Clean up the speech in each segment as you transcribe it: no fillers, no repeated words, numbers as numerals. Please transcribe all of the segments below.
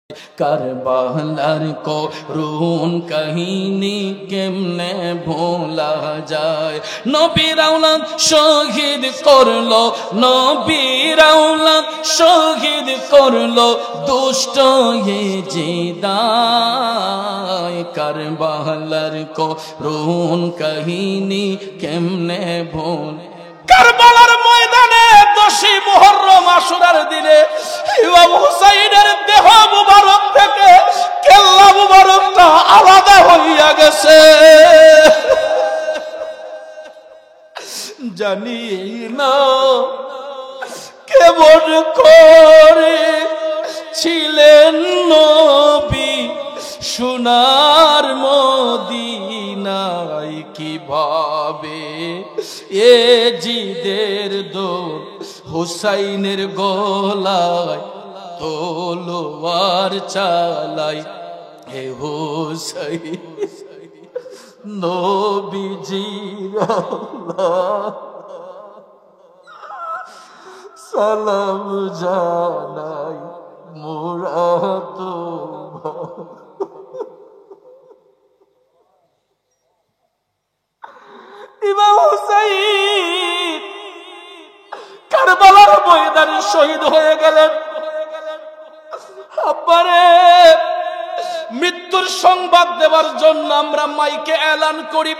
কারবালার করুণ কাহিনী কেমনে ভোলা যায়। নবীর আওলাদ শহীদ করলো, নবীর আওলাদ শহীদ করলো দুষ্ট ইয়েজিদায়। কারবালার করুণ কাহিনী কেমনে ভোল। কারবালার ময়দানে 10ই মুহররম আশুরার দিনে ইমাম হুসাইনের দেহ মুবারক থেকে কেল্লা মুবারকটা আলাদা হইয়া গেছে। জানি না কেমন করে ছিলেন নবী সোনার মদিনায়, কিভাবে এ জিদের দোর হুসাইনের গলায় তলোয়ার চালাই। হে হুসাইন নবীজির সালাম জানাই মোরা তো। ইমাম হুসাইন কারবালার ময়দানে শহীদ হয়ে গেলেন। আব্বারে মৃত্যুর সংবাদ দেওয়ার জন্য আমরা মাইকে এলান করি,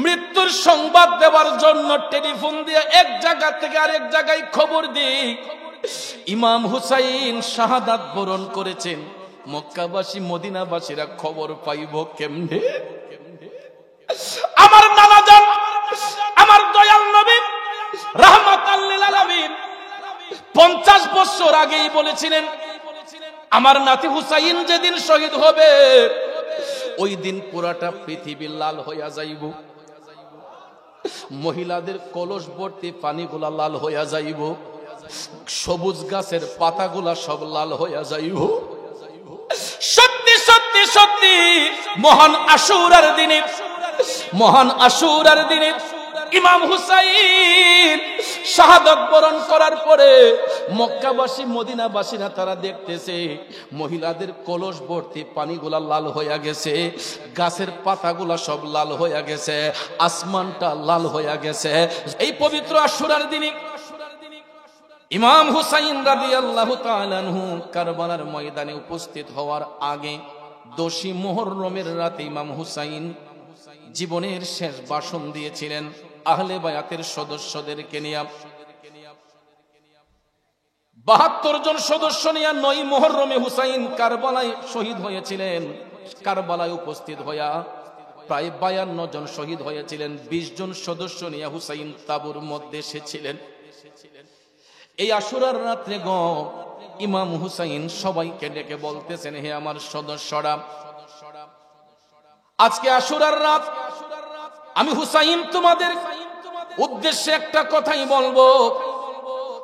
মৃত্যুর সংবাদ দেওয়ার জন্য টেলিফোন দিয়ে এক জায়গা থেকে আরেক জায়গায় খবর দিই ইমাম হুসাইন শাহাদাত বরণ করেছেন। মক্কাবাসী মদিনাবাসীরা খবর পাইব কেমনে? আমার নানা জান আমার দয়াল নবী রাহমাতাল লিল আলামিন 50 বছর আগেই বলেছিলেন আমার নাতি হুসাইন যেদিন শহীদ হবে ওই দিন পুরাটা পৃথিবী লাল হইয়া যাইব, মহিলাদের কলস ভর্তি পানিগুলা লাল হইয়া যাইব, সবুজ গাছের পাতাগুলা সব লাল হইয়া যাইব। সত্যি সত্যি সত্যি মহান আশুরার দিনে, মহান আশুরার দিনে ইমাম হুসাইন শাহাদাত বরণ করার পরে মক্কাবাসী মদিনাবাসীরা তারা দেখতেছে মহিলাদের কলস ভর্তি পানিগুলা লাল হইয়া গেছে, গাছের পাতাগুলা সব লাল হইয়া গেছে, আসমানটা লাল হইয়া গেছে। এই পবিত্র আশুরার দিনে ইমাম হুসাইন রাদিয়াল্লাহু তাআলা আনহু কারবালার ময়দানে উপস্থিত হওয়ার আগে 10ই মুহররমের রাতে ইমাম হুসাইন জীবনের শেষ ভাষণ দিয়েছিলেন আহলে বায়াতের সদস্যদেরকে নিয়ে। 72 জন সদস্য নিয়ে 9ই মুহররমে হুসাইন কারবালায় শহীদ হয়েছিলেন। কারবালায় উপস্থিত হইয়া প্রায় 52 জন শহীদ হয়েছিলেন। 20 জন সদস্য নিয়ে হুসাইন তাবুর মধ্যে এসেছিলেন। এই আশুরার রাত্রে ইমাম হুসাইন সবাইকে ডেকে বলতেছেন, হে আমার সদস্যরা, আজকে আশুরার রাত, আমি হুসাইন তোমাদের উদ্দেশ্যে একটা কথাই বলবো।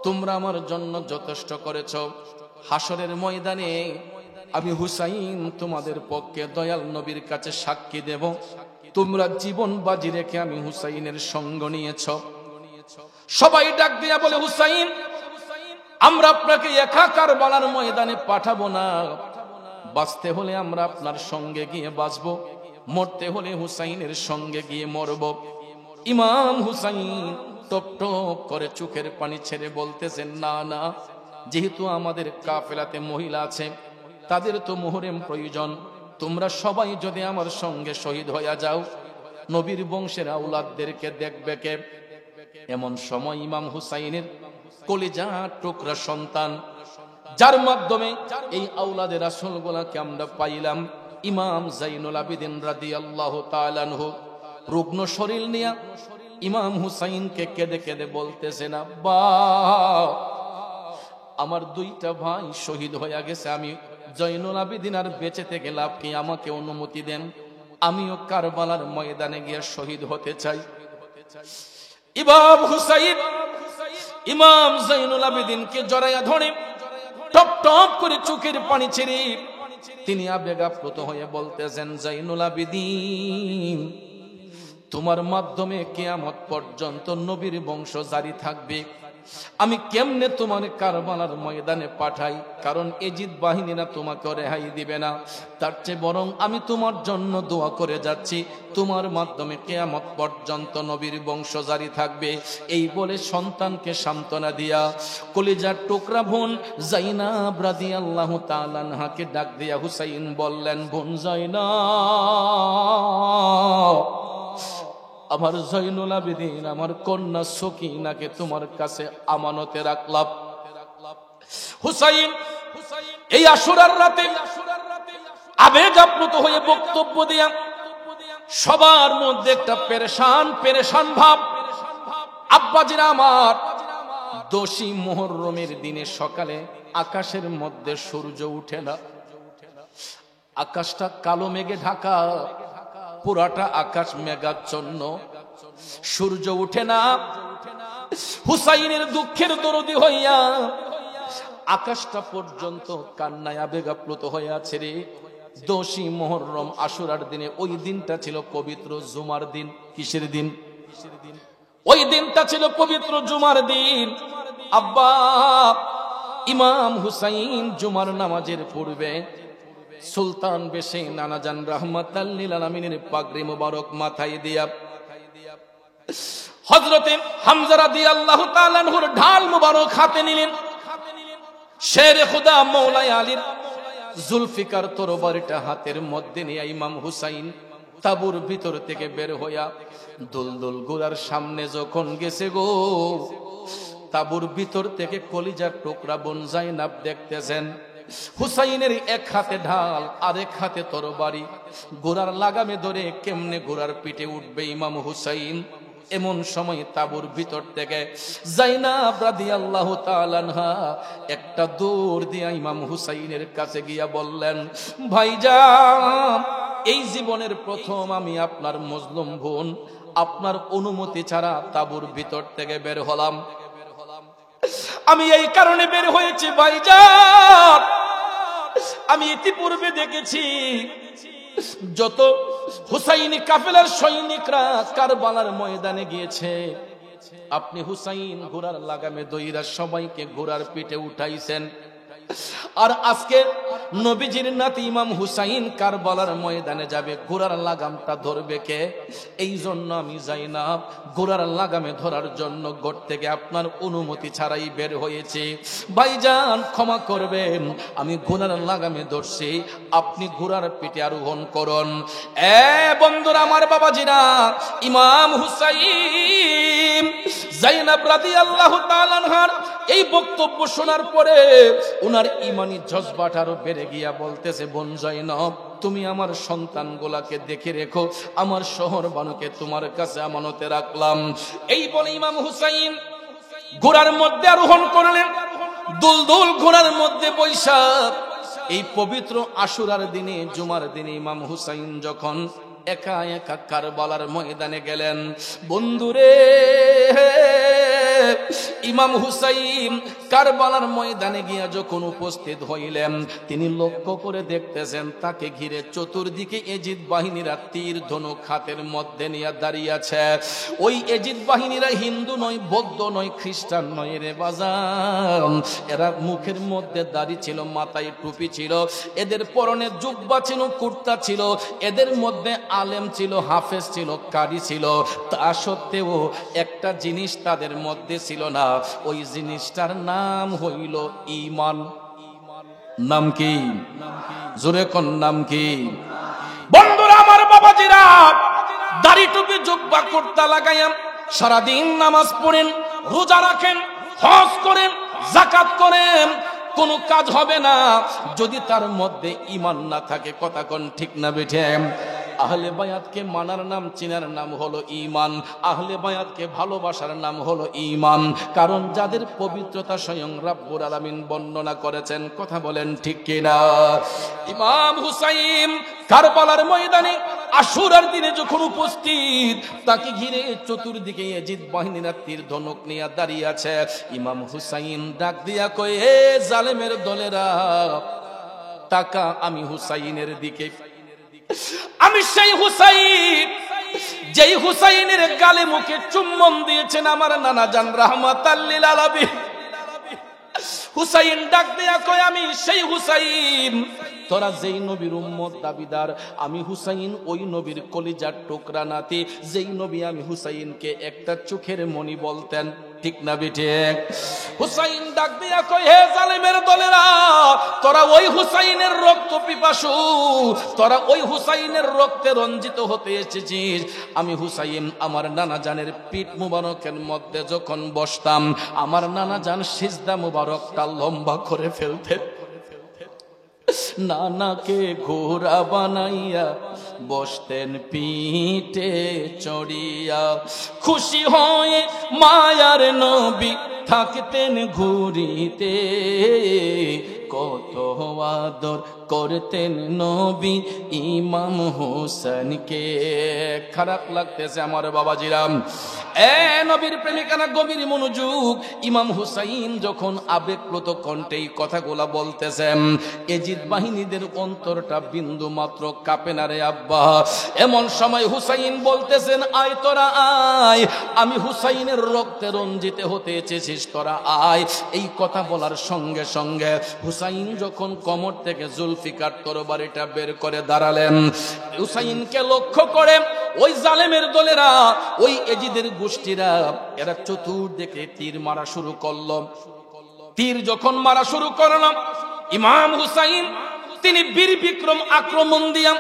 তোমরা আমার জন্য যথেষ্ট করেছো, হাসরের ময়দানে আমি হুসাইন তোমাদের পক্ষে দয়াল নবীর কাছে সাক্ষী দেব তোমরা জীবন বাজি রেখে আমি হুসাইনের সঙ্গ নিয়েছ। সবাই ডাক দিয়া বলে, হুসাইন আমরা আপনাকে একা কারবালার ময়দানে পাঠাবো না, বাঁচতে হলে আমরা আপনার সঙ্গে গিয়ে বাঁচবো, মরতে হলে হুসাইনের সঙ্গে গিয়ে মরব। ইমাম হুসাইন টপ টপ করে চোখের পানি ছেড়ে বলতেছেন, না না, যেহেতু আমাদের কাফেলাতে মহিলা আছে, তাদের তো মুহররম প্রয়োজন, তোমরা সবাই যদি আমার সঙ্গে শহীদ হইয়া যাও নবীর বংশের আওলাদদেরকে দেখবে কে? এমন সময় ইমাম হুসাইনের কলিজা টুকরা সন্তান, যার মাধ্যমে এই আওলাদের রাসূলগুলোকে আমরা পাইলাম, ইমাম জাইনুল আবেদিন রাদিয়াল্লাহু তাআলা আনহু রুগ্ন শরীর নিয়ে ইমাম হুসাইনকে কেঁদে কেঁদে বলতেছে, না বা আমার 2টা ভাই শহীদ হয়ে গেছে, আমি জাইনুল আবেদিন আর বেঁচে থেকে লাভ কি? আমাকে অনুমতি দেন, আমিও কারবালার ময়দানে গিয়ে শহীদ হতে চাই। ইমাম হুসাইন ইমাম জাইনুল আবেদিনকে জড়াইয়া ধরে টপ টপ করে চোখের পানি ছেড়ে তিনি আবেগাপ্লুত হয়ে বলতেছেন, জাইনুল আবেদিন, তোমার মাধ্যমে কিয়ামত পর্যন্ত নবীর বংশ জারি থাকবে, আমি কেমনে তোমার কারবালার ময়দানে পাঠাই, কারণ এজিদ বাহিনীরা তোমাকে রেহাই দিবে না। তার চেয়ে বরং আমি তোমার জন্য দোয়া করে যাচ্ছি, তোমার মাধ্যমে কিয়ামত পর্যন্ত নবীর বংশ জারি থাকবে। এই বলে সন্তানকে সান্ত্বনা দিয়া কলিজার টুকরা বোন যায়নাব রাদিয়াল্লাহু তাআলা আনহাকে ডাক দিয়া হুসাইন বললেন, বোন যায়নাব, আমার জয়নুল আবেদিন, আমার কন্যা সকিনাকে তোমার কাছে আমানতে রাখলাম। হুসাইন এই আশুরার রাতে আবেগ আপ্লুত হয়ে বক্তব্য দিয়া সবার মধ্যে একটা পেরেশান ভাব। আব্বাজিরা আমার, দোষী মুহররমের দিনে সকালে আকাশের মধ্যে সূর্য উঠে না, আকাশটা কালো মেঘে ঢাকা, পুরাটা আকাশ মেঘাচ্ছন্ন, সূর্য উঠে না। হুসাইনের দুঃখের দরদি হইয়া আকাশটা পর্যন্ত কান্নায় আবেগ আপ্লুত হয়ে আছে রে। দোষী মুহররম আশুরার দিনে, ওই দিনটা ছিল পবিত্র জুমার দিন। কিসের দিন? ওই দিনটা ছিল পবিত্র জুমার দিন। আব্বা ইমাম হুসাইন জুমার নামাজের পূর্বে সুলতান বেশে নানাজান রাহমাতাল লিল আলামিনের পাগড়ি মুবারক মাথায় দিয়া হযরতে হামজা রাদিয়াল্লাহু তাআলা আনহুর ঢাল মুবারক হাতে নিলেন। শের খুদা মওলাই আলীর জুলফিকার তরবারিটা হাতের মধ্যে নিয়ে ইমাম হুসাইন তাবুর ভিতর থেকে বের হইয়া দুলদুল গোলার সামনে যখন গেছে গো, তাবুর ভিতর থেকে কলিজার টুকরা বোন যায়নাব দেখতেছেন হুসাইনের এক হাতে ঢাল, আরেক হাতে তরবারি, ঘোড়ার লাগামে ধরে কেমনে ঘোড়ার পিঠে উঠবে ইমাম হুসাইন। এমন সময় তাবুর ভিতর থেকে যায়নাব রাদিয়াল্লাহু তাআলা আনহা একটা দৌড় দিয়া ইমাম হুসাইনের কাছে গিয়া বললেন, ভাইজান, এই জীবনের প্রথম আমি আপনার মজলুম বোন, আপনার অনুমতি ছাড়া তাবুর ভিতর থেকে বের হলাম। আমি এই কারণে বের হয়েছি ভাইজান, আমি ইতিপূর্বে দেখেছি যত হুসাইনি কাফেলার সৈনিকরা কারবালার ময়দানে গিয়েছে, আপনি হুসাইন ঘোড়ার লাগামে দইরা সবাইকে ঘোড়ার পিঠে উঠাইছেন। আর আজকে নবীজির নাতি ইমাম হুসাইন কারবালার ময়দানে যাবে, ঘোড়ার লাগামটা ধরবে কে? এই জন্য আমি যায়নাব ঘোড়ার লাগামে ধরার জন্য ঘর থেকে আপনার অনুমতি ছাড়াই বের হয়েছে। ভাইজান ক্ষমা করবেন, আমি ঘোড়ার লাগামে ধরছি, আপনি ঘোড়ার পিঠে আরোহণ করুন। বন্ধুরা আমার, বাবাজিরা, ইমাম হুসাইন যায়নাব রাদিয়াল্লাহু তাআলা আনহার এই বক্তব্য শোনার পরে ওনার ঈমানি জজবাটা আরো বেড়ে গিয়া বলতেছে, বোন যায়নাব, তুমি আমার সন্তানগুলাকে দেখে রেখো, আমার শহর বানুকে তোমার কাছে আমানতে রাখলাম। এই বলে ইমাম হুসাইন ঘোড়ার মধ্যে আরোহণ করলেন। দুলদুল ঘোড়ার মধ্যে বৈশা এই পবিত্র আশুরার দিনে, জুমার দিনে ইমাম হুসাইন যখন একা একা কারবালার ময়দানে গেলেন, বন্ধুরে, ইমাম হুসাইন কারবালার ময়দানে গিয়া যখন উপস্থিত হইলেন, তিনি লক্ষ্য করে দেখতেছেন তাকে ঘিরে চতুর্দিকে এজিদ বাহিনীরা তীর ধনুক হাতের মধ্যে নিয়ে দাঁড়িয়ে আছে। ওই এজিদ বাহিনীরা হিন্দু নয়, বৌদ্ধ নয়, খ্রিস্টান নয় রে বাজান, এরা মুখের মধ্যে দাড়ি ছিল, মাথায় টুপি ছিল, এদের পরনে জুব্বা ছিল, কুর্তা ছিল, এদের মধ্যে আলেম ছিল, হাফেজ ছিল, কারি ছিল। তা সত্ত্বেও একটা জিনিস তাদের মধ্যে ছিল না, ওই জিনিসটার নাম হইল ঈমান। নাম কি? জোরে কোন নাম কি? বন্ধুরা আমার, বাবাজিরা, দাড়ি টুপি জুব্বা কুর্তা লাগাইয়া সারাদিন নামাজ পড়েন, রোজা রাখেন, হজ করেন, যাকাত করেন, কোনো কাজ হবে না যদি তার মধ্যে ঈমান না থাকে। কথা কোন ঠিক না বেঠে? আহলে বায়াতকে মানার নাম, চিনার নাম হলো ঈমান। আহলে বায়াতকে ভালোবাসার নাম হলো ঈমান। কারণ যাদের পবিত্রতা স্বয়ং রব্বুল আলামিন বর্ণনা করেছেন। কথা বলেন ঠিক কিনা? ইমাম হুসাইন কারবালার ময়দানে আশুরার দিনে যখন উপস্থিত, তাকে ঘিরে চতুর্দিকে এজিদ বাহিনীরা তীর ধনুক নিয়ে দাঁড়িয়ে আছে। ইমাম হুসাইন ডাক দিয়া কয়, এ জালেমের দলেরা, তাকা আমি হুসাইনের দিকে। আমি সেই হুসাইন যেই হুসাইনের গালে মুখে চুম্বন দিয়েছেন আমার নানা জান রাহমাতাল লিল আলামিন। হুসাইন ডাক দিয়া কয়, আমি সেই হুসাইন, তোরা যেই নবীর উম্মত দাবিদার, আমি হুসাইন ওই নবীর কলিজার টুকরা নাতি, যেই নবী আমি হুসাইনকে একটা চোখের মণি বলতেন। ঠিক না বিঠিক? হুসাইন ডাক দিয়া কয়, হে জালেমের দলেরা, তোরা ওই হুসাইনের রক্ত পিপাসু, তোরা ওই হুসাইনের রক্তে রঞ্জিত হতে এসেছিস। আমি হুসাইন আমার নানা জানের পিঠ মুবারকের মধ্যে যখন বসতাম, আমার নানা জান সিজদা মুবারকটা লম্বা করে ফেলতেন। নানাকে ঘোড়া বানাইয়া বসতেন পিঠে চড়িয়া, খুশি হয়ে মায়ার নবী থাকতেন ঘুরিতে, কত আদর করতেন নবী ইমাম হোসেনকে। খারাপ লাগতেছে আমার বাবাজিরাম, নবীর প্রেমিকানা গভীর মনোযোগ। ইমাম হুসাইন যখন আবেগপ্রত কণ্ঠে এই কথাগুলা বলতেছেন, এজিদ বাহিনীদের অন্তরটা বিন্দু মাত্র কাঁপে না রে আব্বা। এমন সময় হুসাইন বলতেছেন, আয় তোরা আয়, আমি হুসাইনের রক্তে রঞ্জিত হতে এসেছিস, তোরা আয়। এই কথা বলার সঙ্গে সঙ্গে হুসাইন যখন কোমর থেকে জুলফিকার তরবারিটা বের করে দাঁড়ালেন, হুসাইনকে লক্ষ্য করে ওই জালেমের দলেরা, ওই এজিদের গোষ্ঠীরা, এরা চতুর্দিকে তীর মারা শুরু করলো। তীর যখন মারা শুরু করলাম, ইমাম হুসাইন তিনি বীর বিক্রম আক্রমণ দিয়া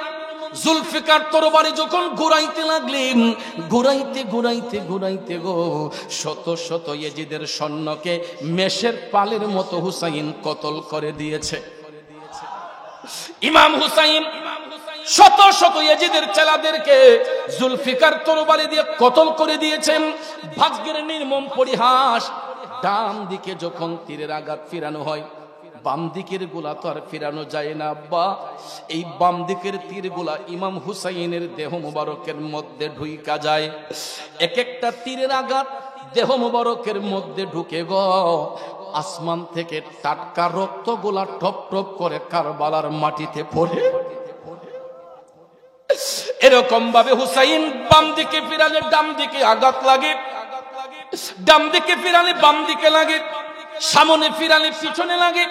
জুলফিকার তরবারি যখন ঘুরাইতে লাগলেন, ঘুরাইতে ঘুরাইতে ঘুরাইতে গো শত শত এজিদের সৈন্যকে মেষের পালের মতো হুসাইন কতল করে দিয়েছে। ইমাম হুসাইন শত শত এজিদের চেলাদেরকে জুলফিকার তরবারি দিয়ে কতল করে দিয়েছেন। ভাগ্যের নির্মম পরিহাস, ডান দিকে যখন তীরের আঘাত ফিরানো হয়, বাম দিকের গোলা তো আর ফিরানো যায় না আব্বা। এই বাম দিকের তীরগুলা ইমাম হুসাইনের দেহ মুবারকের মধ্যে ঢুইকা যায়। এক একটা তীরের আঘাত দেহ মুবারকের মধ্যে ঢুকে গো, আসমান থেকে টাটকা রক্তগুলা টপ টপ করে কারবালার মাটিতে পড়ে। এরকম ভাবে হুসাইন বাম দিকে ফিরালে ডাম দিকে আঘাত লাগে, ডাম দিকে ফিরালে বাম দিকে লাগে, সামনে ফিরালে পিছনে লাগে,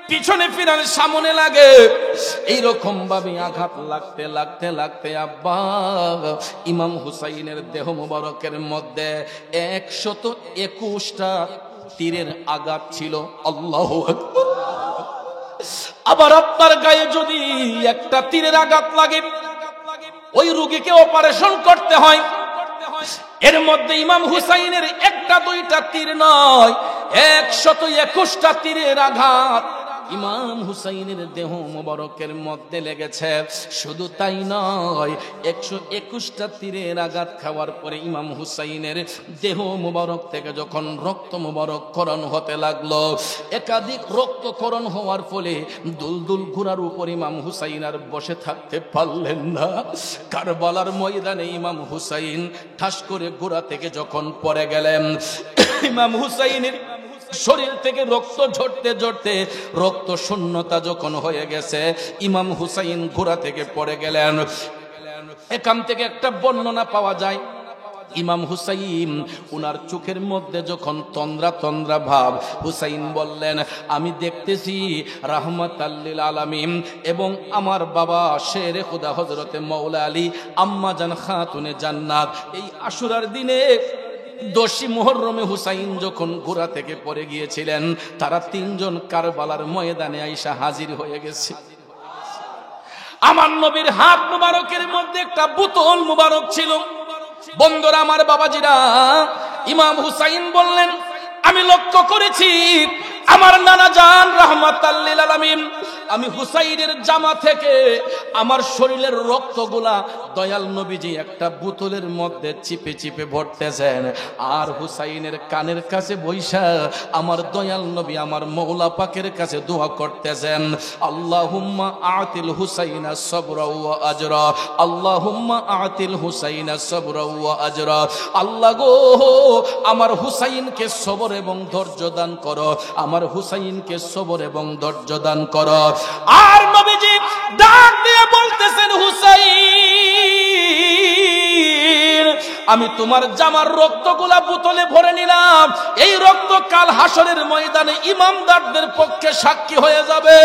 পিছনে ফিরালে সামনে লাগে। এইরকম ভাবে আঘাত লাগতে লাগতে লাগতে আব্বা ইমাম হুসাইনের দেহ মুবারকের মধ্যে 121টা তীরের আঘাত ছিল। আল্লাহু আকবার। আবার আপনার গায়ে যদি একটা তীরের আঘাত লাগে, ওই রোগীকে অপারেশন করতে হয়। এর মধ্যে ইমাম হুসাইনের একটা দুইটা তীর নয়, 121টা তীরের আঘাত ইমাম হুসাইনের দেহ মুবারকের মধ্যে লেগেছে। শুধু তাই নয়, 121টা তীরের আঘাত খাওয়ার পরে ইমাম হুসাইনের দেহ মুবারক থেকে যখন রক্ত মুবারককরণ হতে লাগলো, একাধিক রক্তকরণ হওয়ার ফলে দুলদুল ঘোড়ার উপর ইমাম হুসাইন আর বসে থাকতে পারলেন না। কারবালার ময়দানে ইমাম হুসাইন ঠাস করে ঘোড়া থেকে যখন পড়ে গেলেন, ইমাম হুসাইনের শরীর থেকে রক্ত ঝরতে ঝরতে রক্ত শূন্যতা যখন হয়ে গেছে, ইমাম হুসাইন ঘোড়া থেকে পড়ে গেলেন। এখান থেকে একটা বর্ণনা পাওয়া যায়, ইমাম হুসাইন উনার চোখের মধ্যে যখন তন্দ্রা তন্দ্রা ভাব, হুসাইন বললেন, আমি দেখতেছি রাহমাতাল লিল আলামিন এবং আমার বাবা শেরে খুদা হযরতে মাওলা আলী আম্মা জান খাতুনে জান্নাত এই আশুরার দিনে 10 মুহররমে হুসাইন যখন ঘোড়া থেকে পড়ে গিয়েছিলেন, তারা 3 জন কারবালার ময়দানে আইসা হাজির হয়ে গেছে। আমার নবীর হাত মুবারকের মধ্যে একটা বোতল মুবারক ছিল। বন্ধুরা আমার, বাবাজিরা, ইমাম হুসাইন বললেন, আমি লক্ষ্য করেছি আমার নানা জান রাহমাতাল লিল আলামিন, আমি হুসাইনের জামা থেকে আমার শরীরের রক্তগুলা দয়াল নবীজি একটা বোতলের মধ্যে চিপে চিপে ভরতেছেন, আর হুসাইনের কানের কাছে বৈশা আমার দয়াল নবী আমার মওলা পাকের কাছে দোয়া করতেছেন, আল্লাহুম্মা আতিল হুসাইনা সবরা ওয়া আজরা, আল্লাহুম্মা আতিল হুসাইনা সবরা ওয়া আজরা। আল্লাহ গো, আমার হুসাইনকে সবর এবং ধৈর্য দান করো, আমার হুসাইনকে সবর এবং ধৈর্য দান করো। আর নবীজি ডাক দিয়ে বলতেছেন, হুসাইন আমি তোমার জামার রক্তগুলা বোতলে ভরে নিলাম, এই রক্ত কাল হাসরের ময়দানে ইমামদারদের পক্ষে সাক্ষী হয়ে যাবে।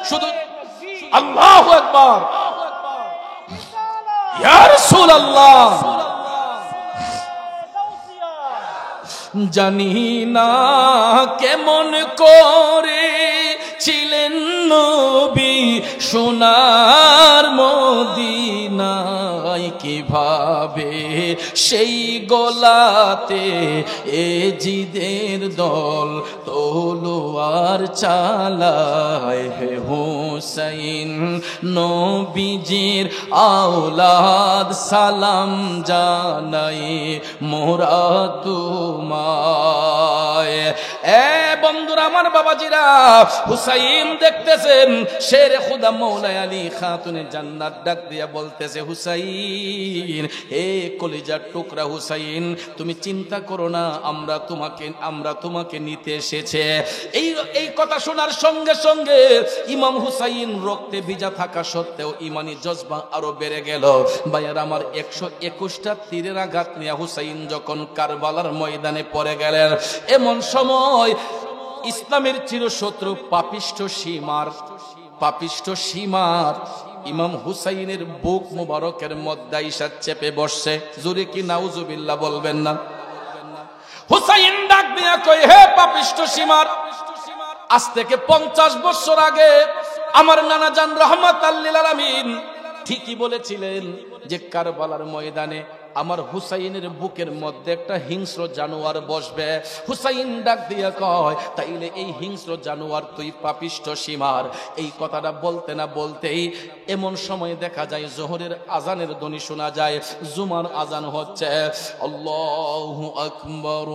শুধু আল্লাহু আকবার, ইয়া রাসূলুল্লাহ। জানি না কেমন করে ছিলেন নবী সোনার মদিনায়, কিভাবে সেই গোলাতে এজিদের দল তলোয়ার চালায়। হে হুসাইন নবীজির আওলাদ সালাম জানাই মোরা তোমায়। এ বন্ধুরা আমার, বাবাজিরা, হুসাইন দেখতেছেন শেরে খুদা মৌলাই আলী খাতুনে জান্নাত ডাক দিয়া বলতেছে, হুসাইন, হে কলিজার টুকরা হুসাইন, তুমি চিন্তা করো না, আমরা তোমাকে নিতে এসেছে। এই কথা শোনার সঙ্গে সঙ্গে ইমাম হুসাইন রক্তে ভিজা থাকা সত্ত্বেও ইমানি জজবা আরো বেড়ে গেল। ভাইয়ার আমার, 121টা তীরের আঘাত নিয়ে হুসাইন যখন কারবালার ময়দানে পড়ে গেলেন, এমন সময় ইসলামের চিরশত্রু পাপিষ্ঠ সীমার ইমাম হুসাইনের বুক মুবারকের মধ্যে আইসা চেপে বসছে। জোরে কি নাউজুবিল্লাহ বলবেন না? হুসাইন ডাক দিয়া কই, হে পাপিষ্ঠ সীমার, আজ থেকে 50 বছর আগে আমার নানা জান রাহমাতাল লিল আলামিন ঠিকই বলেছিলেন যে কারবালার ময়দানে আমার হুসাইনের বুকের মধ্যে একটা হিংস্র জানোয়ার বসবে। হুসাইন ডাক দিয়া কয়, তাইলে এই হিংস্র জানোয়ার তুই পাপিষ্ঠ সীমার। এই কথাটা বলতে না বলতেই এমন সময় দেখা যায় জোহরের আজানের ধ্বনি শোনা যায়, জুমার আজান হচ্ছে। আল্লাহু আকবার,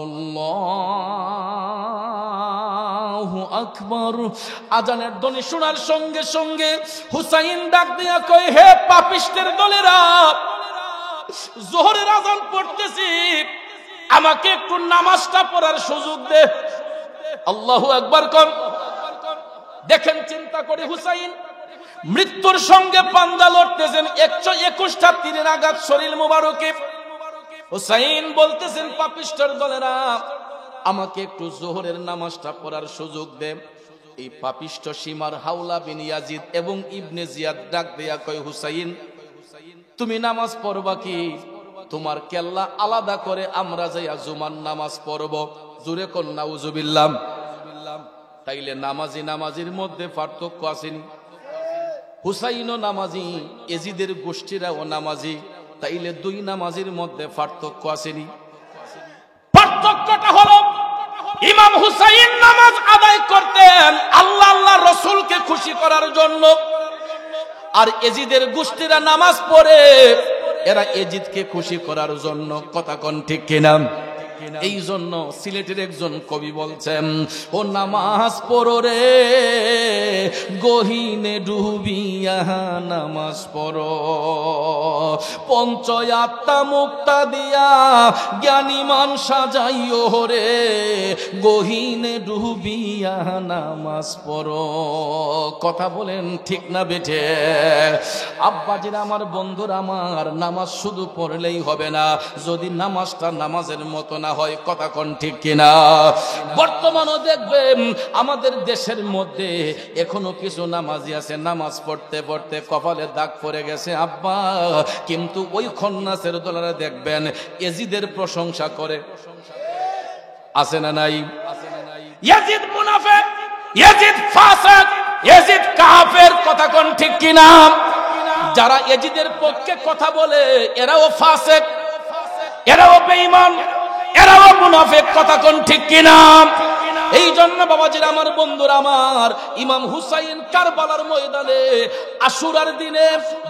আল্লাহু আকবার। আজানের ধ্বনি শোনার সঙ্গে সঙ্গে হুসাইন ডাক দিয়া কয়, হে পাপিষ্টের দলেরা, জোহরের আজান পড়তেছি, আমাকে একটু নামাজটা পড়ার সুযোগ দে। আল্লাহু আকবার কোন। দেখেন, চিন্তা করে হুসাইন মৃত্যুর সঙ্গে পাঞ্জা লড়তেছেন, 121টা তীরের আঘাত শরীর মুবারকে। হুসাইন বলতেছেন, পাপিষ্টের দলেরা, আমাকে একটু জোহরের নামাজটা পড়ার সুযোগ দে। এই পাপিষ্ঠ সীমার হাওলা বিন ইয়াজিদ এবং ইবনে জিয়াদ ডাক দিয়া কয়, হুসাইন, তুমি নামাজ পড়বা কি? তোমার কেল্লা আলাদা করে আমরা যাইয়া জুমার নামাজ পড়ব। জোরে কোন নাউজুবিল্লাহ। তাইলে নামাজির মধ্যে পার্থক্য আসেনি? হুসাইনও নামাজি, এজিদের গোষ্ঠীরাও নামাজি, তাইলে দুই নামাজির মধ্যে পার্থক্য আসেনি? পার্থক্যটা হলো, ইমাম হুসাইন নামাজ আদায় করতেন আল্লাহ রসুলকে খুশি করার জন্য, আর এজিদের গোষ্ঠীরা নামাজ পড়ে এরা এজিদকে খুশি করার জন্য। কথা কোন ঠিক কিনা? এই জন্য সিলেটের একজন কবি বলছেন, ও নামাজ পড়ো রে গহীনে ডুবিয়া নামাজ পড়ো, পঞ্চয়াত্তা মুক্তা দিয়া জ্ঞানীমান সাজাইও রে গহীনে ডুবিয়া নামাজ পড়ো। কথা বলেন ঠিক না বেঠে? আব্বাজিরা আমার, বন্ধুরা আমার, নামাজ শুধু পড়লেই হবে না, যদি নামাজটা নামাজের মতো না হয়। কথা কোন ঠিক কিনা? বর্তমানও দেখবেন আমাদের দেশের মধ্যে এখনো কিছু নামাজি আছে, নামাজ পড়তে পড়তে কপালে দাগ পড়ে গেছে আব্বা, কিন্তু ওই খন্নাসের দলেরা দেখবেন এজিদের প্রশংসা করে। আছে না নাই? ইয়াজিদ মুনাফিক, ইয়াজিদ ফাসিক, ইয়াজিদ কাফের। কথা কোন ঠিক কিনা? যারা এজিদের পক্ষে কথা বলে এরাও ফাসিক, এরাও বেঈমান, এরাও মুনাফিক। কথা কোন ঠিক কিনা? এই জন্য বাবাজিরা আমার, বন্ধুরা আমার, ইমাম হুসাইন কারবালার ময়দানে আশুরার দিনে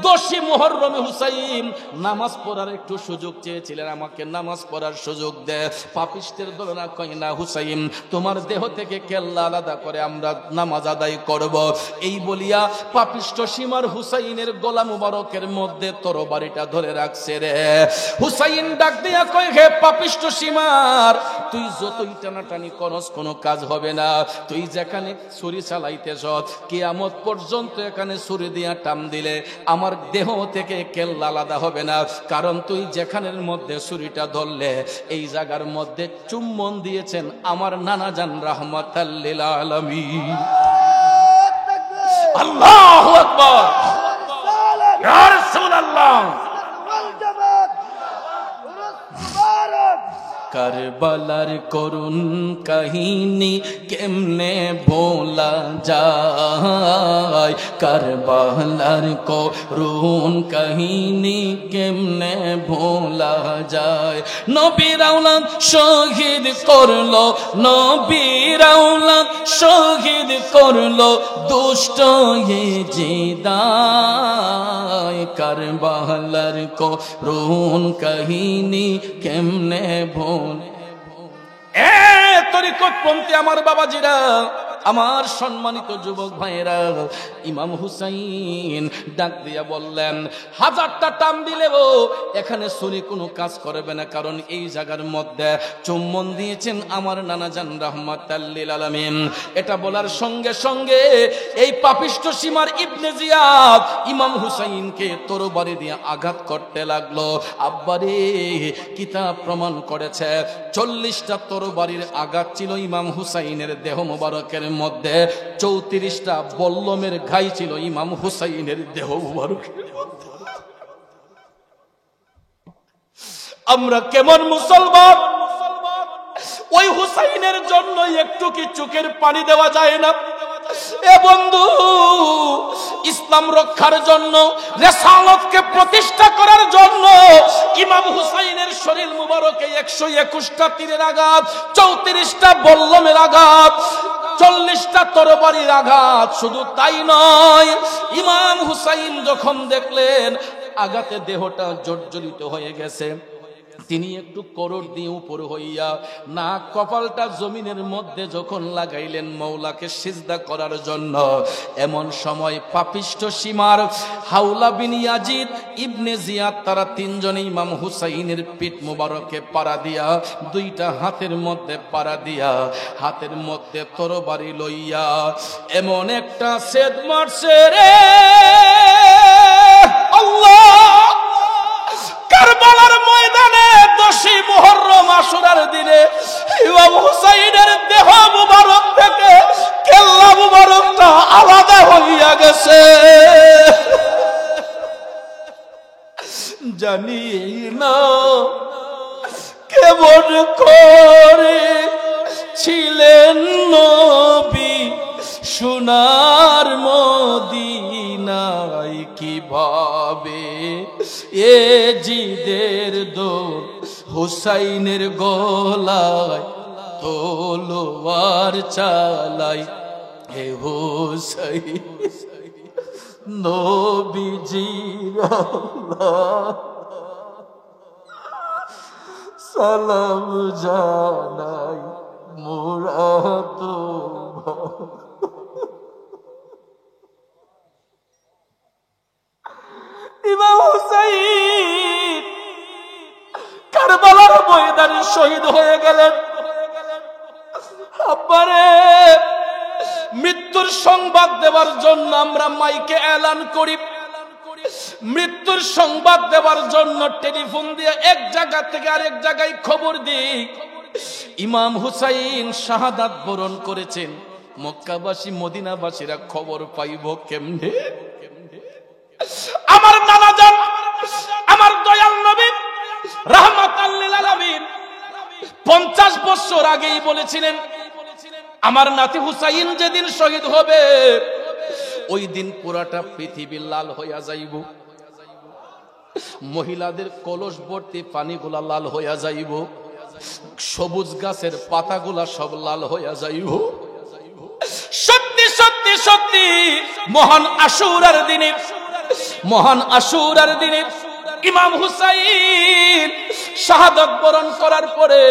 10 মুহররমে হুসাইন নামাজ পড়ার একটু সুযোগ চেয়েছিলেন, আমাকে নামাজ পড়ার সুযোগ দে। পাপিষ্টের দলেরা কয় না, হুসাইন তোমার দেহ থেকে কেল্লা আলাদা করে আমরা নামাজ আদায় করব। এই বলিয়া পাপিষ্ঠ সীমার হুসাইনের গলা মুবারকের মধ্যে তরবারিটা ধরে রাখছে রে। হুসাইন ডাক দিয়া কয়, হে পাপিষ্ঠ সীমার, তুই যতই টানাটানি করস কোনো কাজ হবে না। তুই যেখানে ছুরি চালাইতেছ কিয়ামত পর্যন্ত এখানে ছুরি দিয়া টান দিলে আমার দেহ থেকে কেল্লা আলাদা হবে না, কারণ তুই যেখানের মধ্যে ছুরিটা ধরলে এই জায়গার মধ্যে চুম্বন দিয়েছেন আমার নানা জান রাহমাতাল লিল আলামিন। আল্লাহু আকবার, ইয়া রাসূলুল্লাহ। কারবালার করুণ কাহিনী কেমনে ভোলা যায়, কারবালার করুণ কাহিনী কেমনে ভোলা যায়। নবীর আওলাদ শহীদ করলো, নবীর আওলাদ শহীদ করলো দুষ্ট ইজিদায়, কারবালার করুণ কাহিনী কেমনে ভোলা। তরিকতপন্থী আমার বাবাজিরা, আমার সম্মানিত যুবক ভাইয়েরা, ইমাম হুসাইন ডাক দিয়া বললেন, হাজারটা টান দিলেও এখানে ছুরি কোনো কাজ করবে না, কারণ এই জায়গার মধ্যে চুম্বন দিয়েছেন আমার নানা জান রাহমাতাল লিল আলামিন। এটা বলার সঙ্গে সঙ্গে এই পাপিষ্ঠ সীমার ইবনে জিয়াদ ইমাম হুসাইনকে তরবারি দিয়ে আঘাত করতে লাগলো। আব্বারে কিতাব প্রমাণ করেছে 40টা তরবারির আঘাত ছিল ইমাম হুসাইনের দেহ মোবারকের মধ্যে, 34টা বল্লমের ঘাই ছিল ইমাম হুসাইনের দেহ মোবারকের মধ্যে। আমরা কেমন মুসলমান, ওই হুসাইনের জন্য একটু কি চোখের পানি দেওয়া যায় না? এ বন্ধু, ইসলাম রক্ষার জন্য, রিসালাতকে প্রতিষ্ঠা করার জন্য ইমাম হুসাইনের শরীর মুবারকে 121টা তীরের আঘাত, 34টা বল্লমের আঘাত, 40টা তরবারির আঘাত। শুধু তাই নয়, ইমাম হুসাইন যখন দেখলেন আঘাতে দেহটা জর্জরিত হয়ে গেছে, তিনি একটু করোড় দিয়ে উপর হইয়া নাক কপালটা জমিনের মধ্যে যখন লাগাইলেন মওলাকে সিজদা করার জন্য, এমন সময় পাপিষ্ঠ সীমার হাওলা বিন ইয়াজিদ ইবনে জিয়াদ তারা তিনজনে ইমাম হুসাইনের পিঠ মোবারকে পাড়া দিয়া, দুইটা হাতের মধ্যে পাড়া দিয়া, হাতের মধ্যে তরবারি লইয়া এমন একটা ছেদ মারছে রে আল্লাহ। কারবালার ময়দানে 10ই মুহররম আশুরার দিনে ইমাম হুসাইনের দেহ মুবারক থেকে কেল্লা মুবারকটা আলাদা হইয়া গেছে। জানি না কেমন করে ছিলেন নবী সোনার মদিনায়, কিভাবে এ জিদের দোর হুসাইনের গলায় তলোয়ার চালাই। হে হুসাইন নবীজির সালাম জানাই মোরা তো। ইমাম হুসাইন কারবালার ময়দানে শহীদ হয়ে গেলেন। আব্বারে, মৃত্যুর সংবাদ দেওয়ার জন্য আমরা মাইকে এলান করি, মৃত্যুর সংবাদ দেওয়ার জন্য টেলিফোন দিয়ে এক জায়গা থেকে আরেক জায়গায় খবর দিই ইমাম হুসাইন শাহাদাত বরণ করেছেন। মক্কাবাসী মদিনাবাসীরা খবর পাইব কেমনে? আমার নানা জান, আমার দয়াল নবী রাহমাতাল লিল আলামিন 50 বছর আগেই বলেছিলেন, আমার নাতি হুসাইন যেদিন শহীদ হবে ওই দিন পুরাটা পৃথিবী লাল হইয়া যাইব, মহিলাদের কলস ভর্তি পানিগুলা লাল হইয়া যাইব, সবুজ গাছের পাতাগুলা সব লাল হইয়া যাইব। সত্যি সত্যি সত্যি মহান আশুরার দিনে, মহান আশুরার দিনে ইমাম হুসাইন শাহাদাত বরণ করার পরে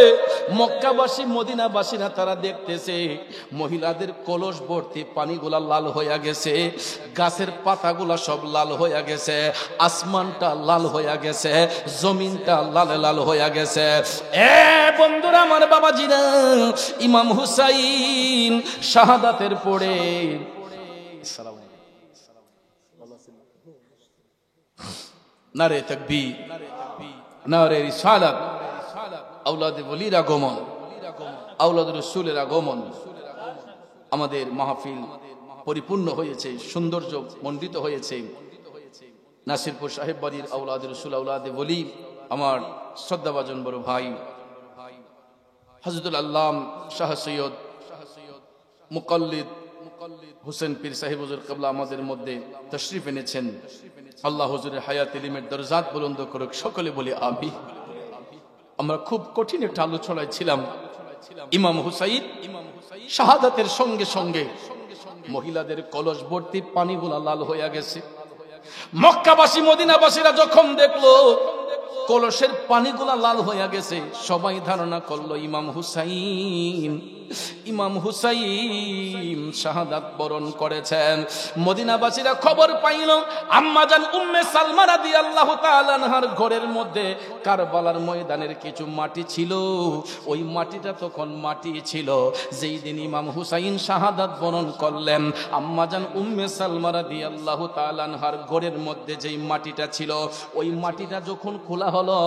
মক্কাবাসী মদিনাবাসীরা তারা দেখতেছে মহিলাদের কলস ভর্তি পানিগুলা লাল হয়ে গেছে, গাছের পাতাগুলা সব লাল হয়ে গেছে, আসমানটা লাল হয়ে গেছে, জমিনটা লাল লাল হয়ে গেছে। এ বন্ধুরা আমার, বাবাজিরা, ইমাম হুসাইন শাহাদাতের পরে নারে তাকবীর, নারে রিসালাত, আওলাদে ওলির আগমন, আওলাদ রাসূলের আগমন, আমাদের মাহফিল পরিপূর্ণ হয়েছে, সৌন্দর্য মণ্ডিত হয়েছে। নাসিরপুর সাহেব বাড়ির আওলাদ রাসূল, আওলাদে ওলি, আমার শ্রদ্ধাভাজন বড় ভাই হযরতুল আল্লাম শাহ সৈয়দ মুকাল্লিদ হোসেন পীর সাহেব হুজুর কিবলা আমাদের মধ্যে তশরিফ এনেছেন। আল্লাহ হুজুরের হায়াত ইলমের দরজাত বুলন্দ করুক, সকলে বলি আমিন। আমরা খুব কঠিন একটা আলোচনায় ছিলাম। ইমাম হুসাইন শাহাদাতের সঙ্গে সঙ্গে মহিলাদের কলস ভর্তি পানিগুলা লাল হয়ে গেছে। মক্কাবাসী মদিনাবাসীরা যখন দেখলো কলসের পানিগুলা লাল হয়ে গেছে, সবাই ধারণা করলো ইমাম হুসাইন শাহাদাত বরণ করেছেন। মদিনাবাসীরা খবর পাইল আম্মাজান উম্মে সালমা রাদিয়াল্লাহু তাআলা আনহার ঘরের মধ্যে কারবালার ময়দানের কিছু মাটি ছিল। ওই মাটিটা তখন মাটি ছিল যেই দিন ইমাম হুসাইন শাহাদাত বরণ করলেন। আম্মাজান উম্মে সালমা রাদিয়াল্লাহু তাআলা আনহার ঘরের মধ্যে যেই মাটিটা ছিল, ওই মাটিটা যখন খোলা হলো,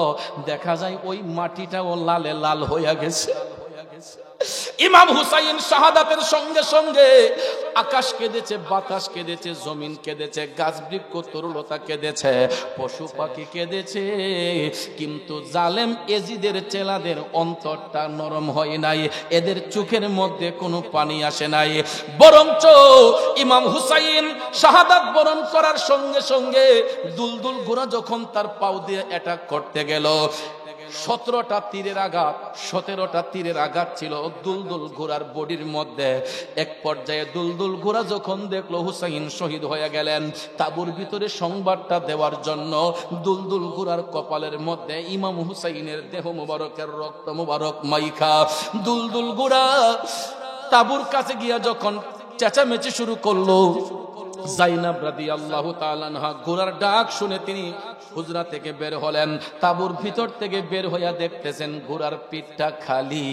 দেখা যায় ওই মাটিটাও লালে লাল হয়ে গেছে। ইমাম হুসাইন শাহাদাতের সঙ্গে সঙ্গে আকাশ কেঁদেছে, বাতাস কেঁদেছে, জমিন কেঁদেছে, গাছ বৃক্ষ তরুলতা কেঁদেছে, পশু পাখি কেঁদেছে, কিন্তু জালেম এজিদের চেলাদের অন্তরটা নরম হয় নাই, এদের চোখের মধ্যে কোনো পানি আসে নাই। বরঞ্চ ইমাম হুসাইন শাহাদাত বরণ করার সঙ্গে সঙ্গে দুলদুল ঘোড়া যখন তার পাও দিয়ে অ্যাটাক করতে গেল, 17টা তীরের আঘাত ছিল দুলদুল ঘোড়ার বডির মধ্যে। এক পর্যায়ে দুলদুল ঘোড়া যখন দেখলো হুসাইন শহীদ হয়ে গেলেন, তাঁবুর ভিতরে সংবাদটা দেওয়ার জন্য দুলদুল ঘোড়ার কপালের মধ্যে ইমাম হুসাইনের দেহ মুবারকের রক্ত মুবারক মাইখা দুলদুল ঘোড়া তাঁবুর কাছে গিয়া যখন চেঁচামেচি শুরু করলো, যায়নাব রাদিয়াল্লাহু তাআলা আনহা ঘোড়ার ডাক শুনে তিনি হুজরা থেকে বের হলেন। তাঁবুর ভিতর থেকে বের হইয়া দেখতেছেন ঘোড়ার পিঠটা খালি,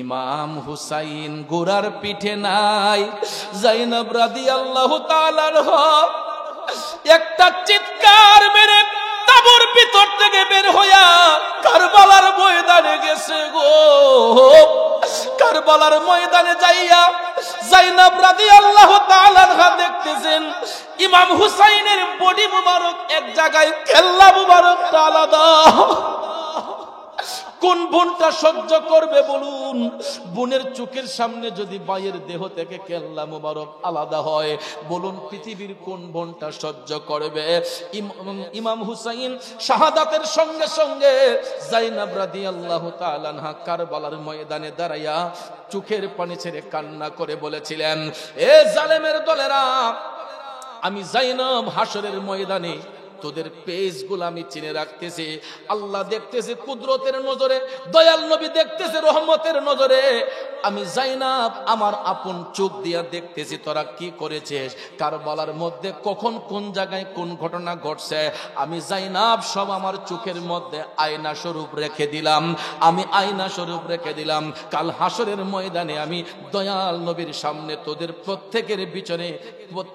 ইমাম হুসাইন ঘোড়ার পিঠে নাই। যায়নাব রাদিয়াল্লাহু তাআলা আনহা একটা চিৎকার মেরে তাঁবুর ভিতর থেকে বের হইয়া কারবালার ময়দানে গেছে গো। কারবালার ময়দানে যাইয়া যায়নাব রাদিয়াল্লাহু তাআলা আনহা দেখতেছেন ইমাম হুসাইনের বডি মুবারক এক জায়গায়, কেল্লা মুবারকটা আলাদা। কোন বোনটা সহ্য করবে বলুন? বোনের চোখের সামনে যদি ভাইয়ের দেহ থেকে কেল্লা মুবারক আলাদা হয়, বলুন পৃথিবীর কোন বোনটা সহ্য করবে? ইমাম হুসাইন শাহাদাতের সঙ্গে সঙ্গে যায়নাব রাদিয়াল্লাহু তাআলা আনহা কারবালার ময়দানে দাঁড়াইয়া চোখের পানি ছেড়ে কান্না করে বলেছিলেন, এ জালেমের দলেরা, আমি যায়নাব হাসরের ময়দানে তোদের পেজগুলো আমি চিনে রাখতেছি। আল্লাহ দেখতেছে কুদরতের নজরে, দয়াল নবী দেখতেছে রহমতের নজরে। আমি যায়নাব আমার আপন চোখ দিয়া দেখতেছি তোরা কি করেছিস, কারবালার মধ্যে কখন কোন জায়গায় কোন ঘটনা ঘটছে। আমি যায়নাব সব আমার চোখের মধ্যে আয়না স্বরূপ রেখে দিলাম, আমি আয়না স্বরূপ রেখে দিলাম। কাল হাসরের ময়দানে আমি দয়াল নবীর সামনে তোদের প্রত্যেকের পিছনে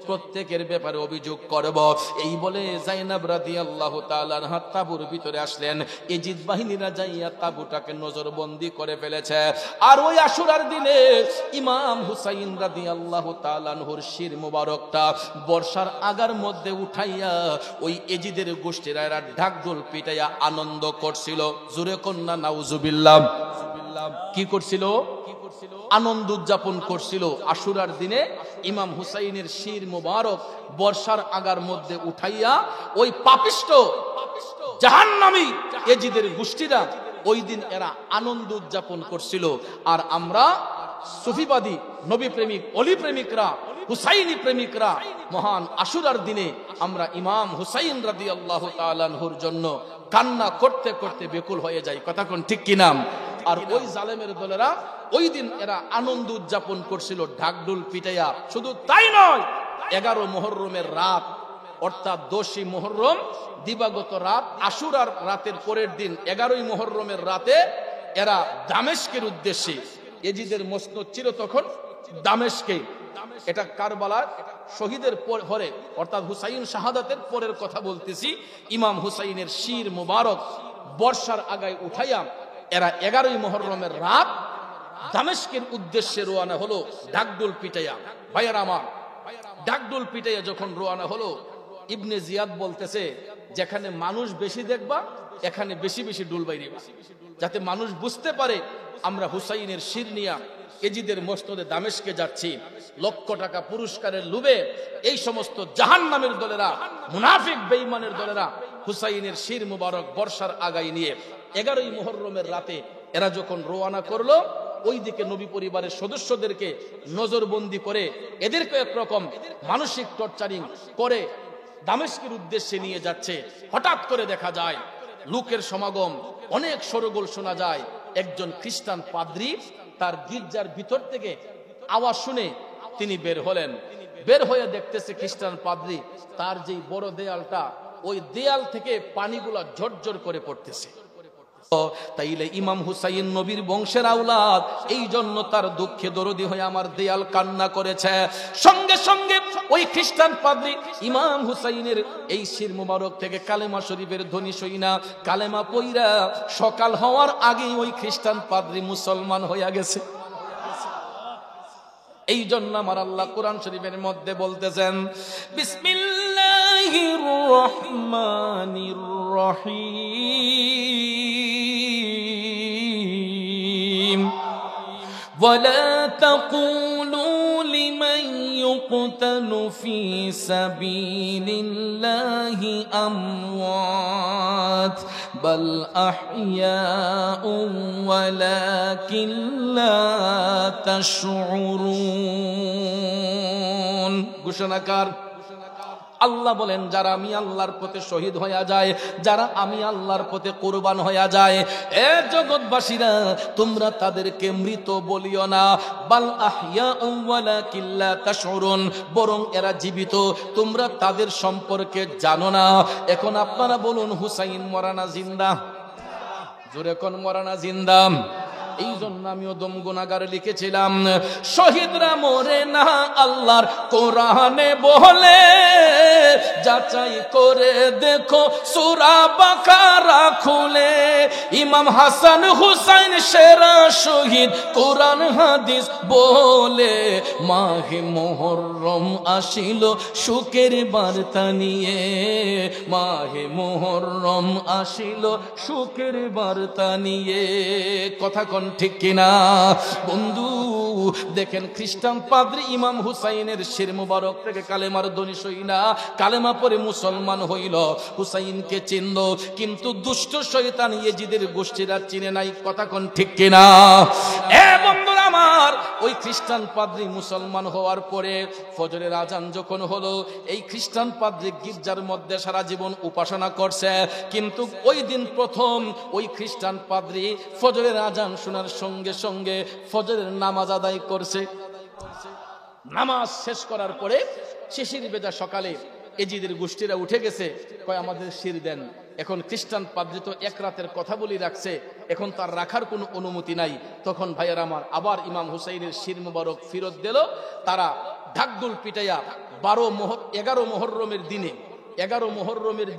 প্রত্যেকের ব্যাপারে অভিযোগ করব। এই বলে যায়নাব রাদিয়াল্লাহু তাআলা আনহা তাঁবুর ভিতরে আসলেন। এজিদ বাহিনীরা যাইয়া তাঁবুটাকে নজরবন্দি করে ফেলেছে। আর ওই আশুরার দিনে ইমাম হুসাইন রাদিয়াল্লাহু তাআলা আনহুর শির মুবারকটা বর্ষার আগার মধ্যে উঠাইয়া ওই এজিদের গোষ্ঠীরা এরা ঢাকঢোল পিটাইয়া আনন্দ করছিল। জোরে কন্যা নাউজুবিল্লাহ। কি করছিল? আনন্দ উদযাপন করছিল। আশুরার দিনে ইমাম হুসাইনের শির মুবারক বর্ষার আগার মধ্যে উঠাইয়া ওই পাপিষ্ট জাহান্নামী এজিদের গোষ্ঠীরা ওই দিন এরা আনন্দ উদযাপন করছিল। আর আমরা সুফিবাদী নবী প্রেমিক অলি প্রেমিকরা হুসাইনি প্রেমিকরা মহান আশুরার দিনে আমরা ইমাম হুসাইন রাদিয়াল্লাহু তাআলা আনহুর জন্য কান্না করতে করতে বেকুল হয়ে যাই। কথা কোন ঠিক কিনা? আর ওই জালেমের দলেরা ওই দিন এরা আনন্দ উদযাপন করছিল ঢাকঢোল পিটাইয়া। শুধু তাই নয়, 11 মুহররমের রাত অর্থাৎ 10ই মুহররম দিবাগত রাত, আশুরার রাতের পরের দিন 11ই মুহররমের রাতে এরা দামেস্কের উদ্দেশ্যে, এজিদের মসনদ ছিল তখন দামেস্কে, এটা কারবালার শহীদের পরে অর্থাৎ হুসাইন শাহাদাতের পরের কথা বলতেছি, ইমাম হুসাইনের শির মুবারক বর্ষার আগায় উঠাইয়া এরা 11ই মুহররমের রাত দামেস্কের উদ্দেশ্যে রওনা হলো ঢাকঢোল পিটাইয়া। ভাইয়ারা আমার, ঢাকঢোল পিটাইয়া যখন রওনা হলো, ইবনে জিয়াদ বলতেছে যেখানে মানুষ বেশি দেখবা এখানে বেশি বেশি ডুল বাইরিবা, যাতে মানুষ বুঝতে পারে আমরা হুসাইনের শির নিয়া এজিদের মসনদে দামেস্কে যাচ্ছি। লক্ষ টাকা পুরস্কারের লোভে এই সমস্ত জাহান্নামের দলেরা, মুনাফিক বেঈমানের দলেরা হুসাইনের শির মুবারক বর্ষার আগায় নিয়ে 11ই মুহররমের রাতে এরা যখন রওনা করলো, ওই দিকে নবী পরিবারের সদস্যদেরকে নজরবন্দি করে এদেরকে একরকম মানসিক টর্চারিং করে দামেস্কের উদ্দেশ্যে নিয়ে যাচ্ছে। হঠাৎ করে দেখা যায় লোকের সমাগম, অনেক শোরগোল শোনা যায়। একজন খ্রিস্টান পাদ্রী তার গির্জার ভিতর থেকে আওয়াজ শুনে তিনি বের হলেন। বের হয়ে দেখতেছে খ্রিস্টান পাদ্রী তার যেই বড় দেয়ালটা, ওই দেয়াল থেকে পানিগুলা ঝরঝর করে পড়তেছে। তাইলে ইমাম হুসাইন নবীর বংশের আওলাদ, এই জন্য তার দুঃখে দরদি হয়ে আমার দেয়াল কান্না করেছে। সঙ্গে সঙ্গে ওই খ্রিস্টান পাদ্রী ইমাম হুসাইনের এই শির মুবারক থেকে কালেমা শরীফের ধ্বনি শুইনা কালেমা পইরা সকাল হওয়ার আগেই ওই খ্রিস্টান পাদ্রী মুসলমান হইয়া গেছে। এই জন্য আমার আল্লাহ কোরআন শরীফের মধ্যে বলতেছেন, বিসমিল্লাহির রহমানির রহিম, ওয়ালা তাকুলু লিমান ইউকতালু ফি সাবিলিল্লাহি আমওয়াত বাল আহইয়াউ ওয়ালাকিন লা তাশউরুন। ঘোষণাকার আল্লাহ বলেন, যারা আমি আল্লাহর পথে শহীদ হইয়া যায়, যারা আমি আল্লাহর পথে কুরবান হইয়া যায়, এ জগৎবাসীরা তোমরা তাদেরকে মৃত বলিও না, বাল আহইয়াউ ওয়ালাকিন লা তাশউরুন, বরং এরা জীবিত, তোমরা তাদের সম্পর্কে জানো না। এখন আপনারা বলুন, হুসাইন মরানা জিন্দা? জোরে কোন মরানা জিন্দা? এই জন্য আমিও দম গুনাহগার লিখেছিলাম, শহীদরা মরে না আল্লাহর কোরআনে বলে, যাচাই করে দেখো সূরা বাকারা খুলে। ইমাম হাসান হুসাইন সেরা শহীদ, কোরআন হাদিস বলে। মাহে মুহররম আসিল সুখের বার্তা নিয়ে, মাহে মুহররম আসিল সুখের বার্তা নিয়ে। কথা কোন ঠিক কিনা বন্ধু? দেখেন খ্রিস্টান পাদ্রী ইমাম হুসাইনের শির মুবারক থেকে কালেমার ধ্বনি শুইনা কালেমা পড়ে মুসলমান হইল, হুসাইনকে চিনল, কিন্তু দুষ্ট শয়তান ইয়েজিদের গোষ্ঠীরা চিনে নাই। কথা কোন ঠিক কিনা? এ বন্ধুরা আমার, ওই খ্রিস্টান পাদ্রী মুসলমান হওয়ার পরে ফজরের আজান যখন হলো, এই খ্রিস্টান পাদ্রী গির্জার মধ্যে সারা জীবন উপাসনা করছে, কিন্তু ওই দিন প্রথম ওই খ্রিস্টান পাদ্রী ফজরের আজান শোনার সঙ্গে সঙ্গে ফজরের নামাজ আদায় করছে। নামাজ শেষ করার পরে শিশির ভেজা সকালে এজিদের গোষ্ঠীরা উঠে গেছে, কয় আমাদের শির দেন। এখন খ্রিস্টান পাদ্রী তো এক রাতের কথা বলি রাখছে, এখন তার রাখার কোনো অনুমতি নাই। তখন ভাইয়ের আমার আবার ইমাম হুসাইনের শির মুবারক ফিরত দিল। তারা ঢাকঢোল পিটাইয়া 11 মুহররমের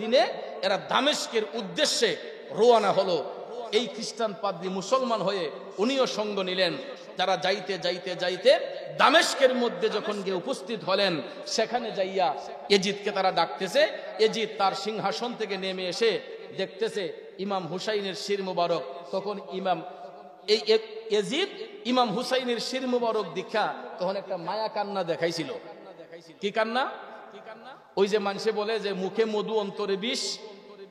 দিনে এরা দামেস্কের উদ্দেশ্যে রওনা হলো। এই খ্রিস্টান পাদ্রী মুসলমান হয়ে উনিও সঙ্গ নিলেন। যারা যাইতে যাইতে যাইতে দামেস্কের মধ্যে যখন গিয়ে উপস্থিত হলেন, সেখানে যাইয়া এজিদকে তারা ডাকতেছে। এজিদ তার সিংহাসন থেকে নেমে এসে দেখতেছে ইমাম হুসাইনের শির মুবারক। তখন এজিদ ইমাম হুসাইনের শির মুবারক দীক্ষা তখন একটা মায়া কান্না দেখাইছিল। কি কান্না? ওই যে মানুষে বলে যে মুখে মধু অন্তরে বিষ,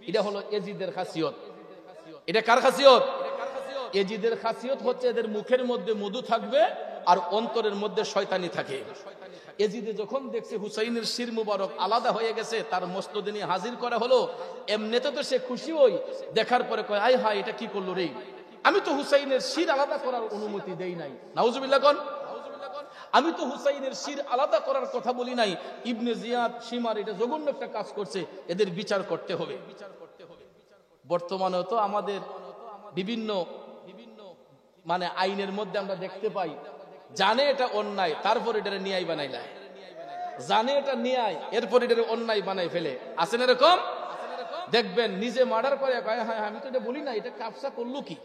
এটা হলো এজিদের খাসিয়ত। এটা কার খাসিয়ত? এজিদের খাসিয়ত হচ্ছে এদের মুখের মধ্যে মধু থাকবে আর অন্তরের মধ্যে শয়তানি থাকে। এজিদে যখন দেখছে হুসাইনের শির মুবারক আলাদা হয়ে গেছে, তার মস্তদে নিয়ে হাজির করা হলো। এমনিতে তো সে খুশি হই, দেখার পরে কয় আয় হায় এটা কি করলো রে, আমি তো হুসাইনের শির আলাদা করার অনুমতি দেই নাই। নাউজুবিল্লাহ কোন, আমি তো হুসাইনের শির আলাদা করার কথা বলি নাই। ইবনে জিয়াদ শিমার এটা জঘন্য একটা কাজ করছে, এদের বিচার করতে হবে। বর্তমানেও তো আমাদের বিভিন্ন মানে আইনের মধ্যে আমরা দেখতে পাই, জানে এটা অন্যায় তারপর এটা ন্যায় বানাই দেয়, জানে এটা ন্যায় এরপর এটা অন্যায় বানাই ফেলে। আছেন এরকম? দেখবেন নিজে মার্ডার করে কয় হ্যাঁ আমি তো এটা বলি না, এটা কাবসা করলো কি,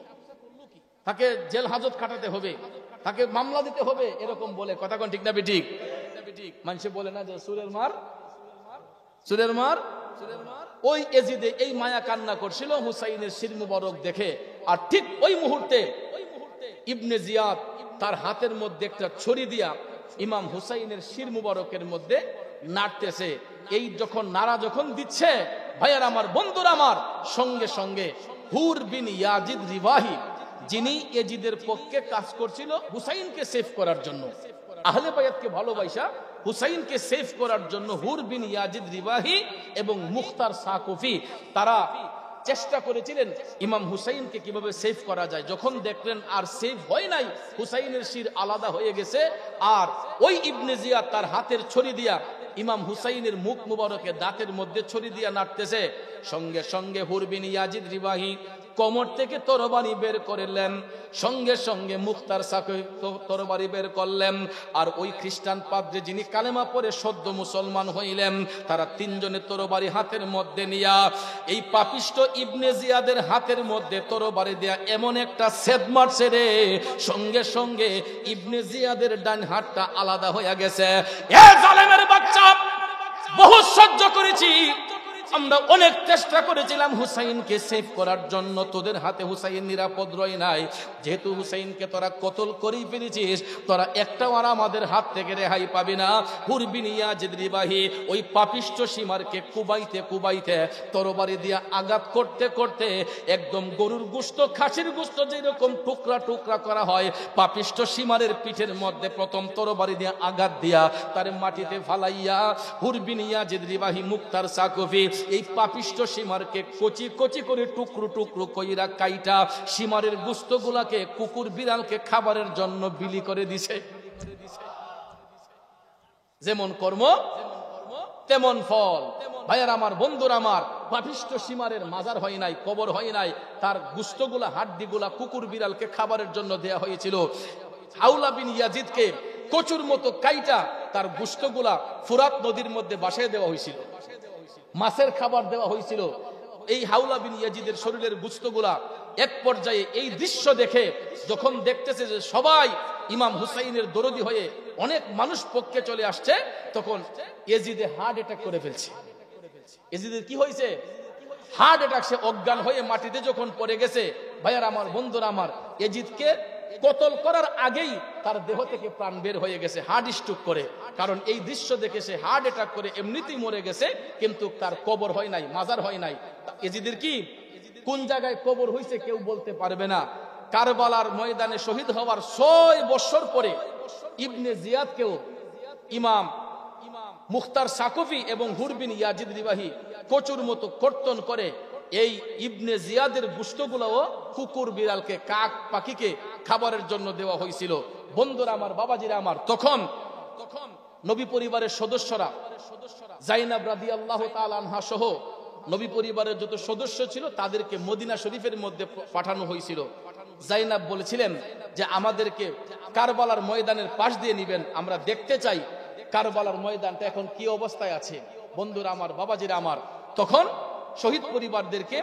তাকে জেল হাজত খাটাতে হবে, তাকে মামলা দিতে হবে, এরকম বলে। কথা কোন ঠিক না বেঠিক? মানুষে বলে না যে সুরের মার, সুরের মার। ওই এজিদে এই মায়া কান্না করছিল হুসাইনের শির মুবারক দেখে, আর ঠিক ওই মুহূর্তে ইবনে জিয়াদ তার হাতের মধ্যে একটা ছড়ি দিয়া ইমাম হুসাইনের শির মুবারকের মধ্যে নাড়তেছে। এই যখন নাড়া যখন দিচ্ছে, ভাইয়ার আমার, বন্ধুরা আমার, সঙ্গে সঙ্গে হুর বিন ইয়াজিদ রিবাহি, যিনি এজিদের পক্ষে কাজ করছিল হুসাইনকে সেভ করার জন্য, আহলে বায়াতকে ভালোবাসা হুসাইনকে সেভ করার জন্য, হুর বিন ইয়াজিদ রিবাহি এবং মুখতার সাকুফি, তারা চেষ্টা করেছিলেন ইমাম হুসাইনকে কিভাবে সেভ করা যায়। যখন দেখলেন আর সেভ হয় নাই, হুসাইনের শির আলাদা হয়ে গেছে, আর ওই ইবনে জিয়াদ তার হাতের ছড়ি দিয়া ইমাম হুসাইনের মুখ মুবারকে দাঁতের মধ্যে ছড়ি দিয়া নাড়তেছে, সঙ্গে সঙ্গে হুর বিন ইয়াজিদ রিবাহি কোমর থেকে তরবারি বের করলেন, সঙ্গে সঙ্গে মুখতার সাকুফি তরবারি বের করলেন, আর ওই খ্রিস্টান পাদ্রী যিনি কালেমা পড়ে সদ্য মুসলমান হইলেন, তারা তিনজনে তরবারি হাতের মধ্যে নিয়া এই পাপিষ্ট ইবনে জিয়াদের হাতের মধ্যে তরবারি দেয়া এমন একটা ছেদ মারছে রে, সঙ্গে সঙ্গে ইবনে জিয়াদের ডান হাতটা আলাদা হয়ে গেছে। এ জালেমের বাচ্চা, বহু সহ্য করেছি আমরা, অনেক চেষ্টা করেছিলাম হুসাইনকে সেভ করার জন্য, তোদের হাতে হুসাইন নিরাপদ রয় নাই, যেহেতু হুসাইনকে তোরা কতল করেই ফেলেছিস, তোরা একটাও আর আমাদের হাত থেকে রেহাই পাবি না। হুর বিন ইয়াজিদ রিবাহি ওই পাপিষ্ট সীমারকে কুবাইতে কুবাইতে তরবারি দিয়া আঘাত করতে করতে একদম গরুর গোশত, খাসির গোশত যেরকম টুকরা টুকরা করা হয়, পাপিষ্ট সীমারের পিঠের মধ্যে প্রথম তরবারি দিয়া আঘাত দিয়া তার মাটিতে ফালাইয়া হুর বিন ইয়াজিদ রিবাহি মুখতার সাকুফি এই পাপিষ্ট সীমারকে কচি কচি করে টুকরো টুকরো কইরা কাইটা সীমারের গোশতগুলাকে কুকুর বিড়ালকে খাবারের জন্য বিলি করে দিছে। যেমন কর্ম তেমন ফল। ভাইয়ার আমার, বন্ধুরা আমার, পাপিষ্ট সীমারের মাজার হয় নাই, কবর হয় নাই, তার গোশতগুলা হাড্ডিগুলা কুকুর বিড়ালকে খাবারের জন্য দেয়া হয়েছিল। হাওলা বিন ইয়াজিদকে কচুর মতো কাইটা তার গোশতগুলা ফুরাত নদীর মধ্যে বাসায় দেওয়া হয়েছিল, মাছের খাবার দেওয়া হয়েছিল। এই হাওলা বিন ইয়াজিদের শরীরের গোশতগুলা এক পর্যায়ে এই দৃশ্য দেখে যখন দেখতেছে যে সবাই ইমাম হুসাইনের দরদি হয়ে অনেক মানুষ পক্ষে চলে আসছে, তখন ইয়াজিদে হার্ট অ্যাটাক করে ফেলছে। ইয়াজিদের কি হয়েছে? হার্ট অ্যাটাক, সে অজ্ঞান হয়ে মাটিতে যখন পড়ে গেছে। ভাইয়ার আমার, বন্ধুরা আমার, ইয়াজিদকে কতল করার আগেই তার দেহ থেকে প্রাণ বের হয়ে গেছে হার্ট স্ট্রোক করে, কারণ এই দৃশ্য দেখে সে হার্ট অ্যাটাক করে এমনিতেই মরে গেছে, কিন্তু তার কবর হয় নাই, মাজার হয় নাই। ইয়াজিদের কি কোন জায়গায় কবর হয়েছে কেউ বলতে পারবে না। কারবালার ময়দানে শহীদ হওয়ার 6 বছর পরে ইবনে জিয়াদকেও ইমাম মুখতার সাকুফি এবং হুর বিন ইয়াজিদ রিবাহি কচুর মতো কর্তন করে এই ইবনে জিয়াদের গোশতগুলোও কুকুর বিড়ালকে, কাক পাখিকে খাবারের জন্য দেওয়া হয়েছিল। বন্ধুরা আমার, বাবাজিরা আমার, তখন নবী পরিবারের সদস্যরা জাইনাব রাদিয়াল্লাহু তাআলা আনহা সহ নবী পরিবারের যত সদস্য ছিল তাদেরকে মদিনা শরীফের মধ্যে পাঠানো হয়েছিল। জাইনাব বলেছিলেন যে আমাদেরকে কারবালার ময়দানের পাশ দিয়ে নিবেন, আমরা দেখতে চাই কারবালার ময়দানটা এখন কি অবস্থায় আছে। বন্ধুরা আমার, বাবাজিরা আমার, তখন শহীদ পরিবারদেরকে